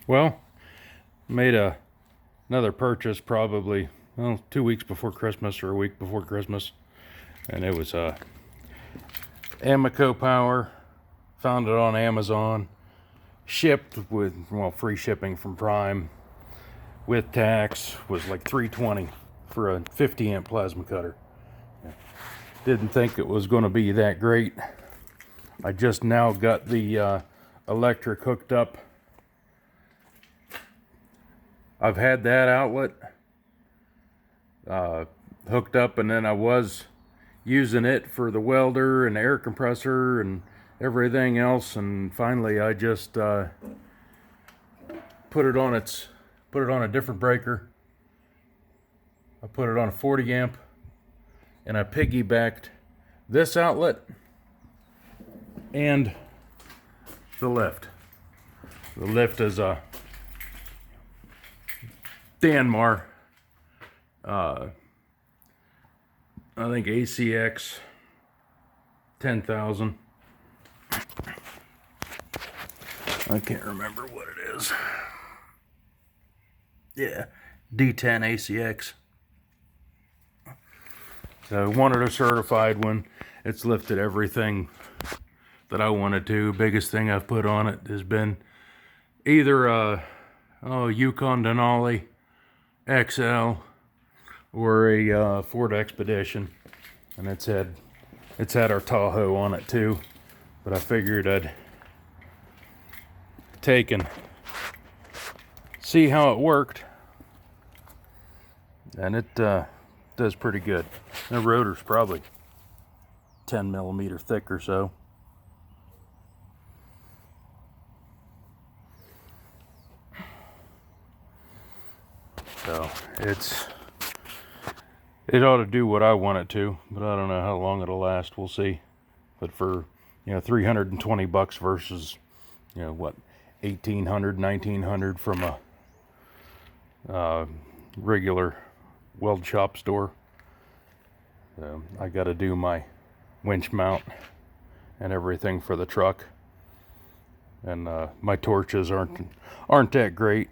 Well, made another purchase probably 2 weeks before Christmas or a week before Christmas, and it was Amico power. Found it on Amazon, shipped with free shipping from Prime with tax. Was like $320 for a 50 amp plasma cutter. Didn't think it was going to be that great. I just now got the electric hooked up. I've had that outlet hooked up, and then I was using it for the welder and the air compressor and everything else, and finally I just put it on a different breaker. I put it on a 40 amp, and I piggybacked this outlet and the lift. The lift is a Danmar, I think ACX 10,000. I can't remember what it is. Yeah, D10 ACX. So I wanted a certified one. It's lifted everything that I wanted to. Biggest thing I've put on it has been either a Yukon Denali XL or a Ford Expedition, and it's had our Tahoe on it too. But I figured I'd take and see how it worked, and it does pretty good. The rotor's probably 10 millimeter thick or so. So it ought to do what I want it to, but I don't know how long it'll last. We'll see. But for $320 versus what, 1,800, 1,900 from a regular weld shop store. So I got to do my winch mount and everything for the truck, and my torches aren't that great.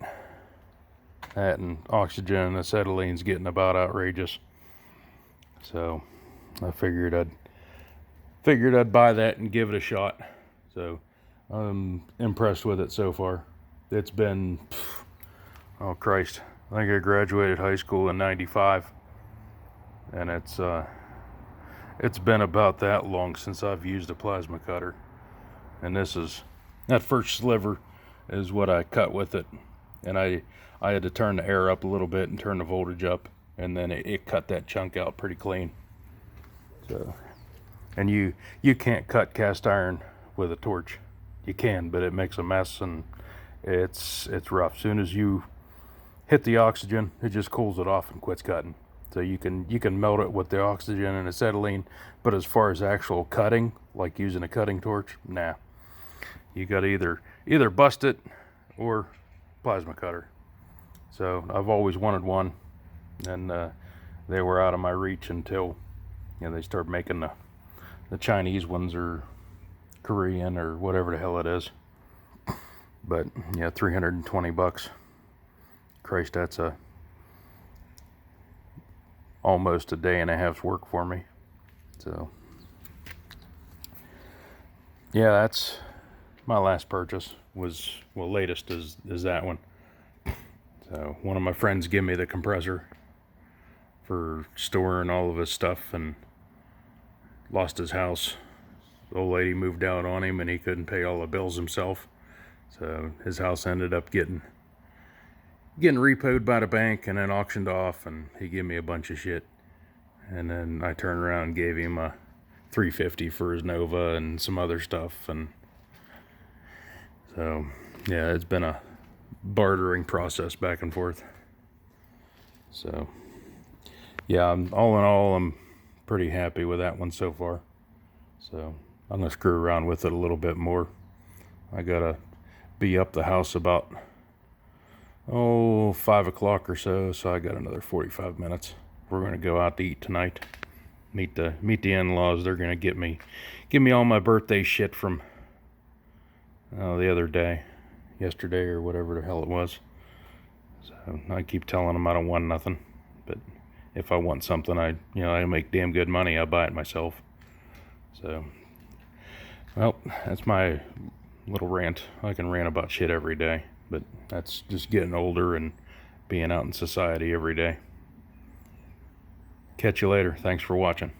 That and oxygen and acetylene's getting about outrageous. So I figured I'd buy that and give it a shot. So I'm impressed with it so far. It's been, oh Christ, I think I graduated high school in '95, and it's been about that long since I've used a plasma cutter. And that first sliver is what I cut with it, and I had to turn the air up a little bit and turn the voltage up, and then it cut that chunk out pretty clean. So, and you can't cut cast iron with a torch. You can, but it makes a mess, and it's rough. As soon as you hit the oxygen, it just cools it off and quits cutting. So you can melt it with the oxygen and acetylene, but as far as actual cutting, like using a cutting torch, nah. You got to either bust it or plasma cutter. So I've always wanted one, and they were out of my reach until they started making the Chinese ones or Korean or whatever the hell it is. But yeah, $320. Christ, that's almost a day and a half's work for me. So yeah, that's my last purchase. Latest is that one. So one of my friends gave me the compressor for storing all of his stuff, and lost his house. The old lady moved out on him, and he couldn't pay all the bills himself. So his house ended up getting repoed by the bank and then auctioned off, and he gave me a bunch of shit. And then I turned around and gave him a $350 for his Nova and some other stuff. And so yeah, it's been a bartering process back and forth. So yeah, all in all, I'm pretty happy with that one so far. So I'm gonna screw around with it a little bit more. I gotta be up the house about 5 o'clock or so I got another 45 minutes. We're gonna go out to eat tonight. Meet the in-laws. They're gonna give me all my birthday shit from the other day. yesterday or whatever the hell it was. So I keep telling them I don't want nothing, but if I want something, I make damn good money. I buy it myself. So, well, that's my little rant. I can rant about shit every day, but that's just getting older and being out in society every day. Catch you later. Thanks for watching.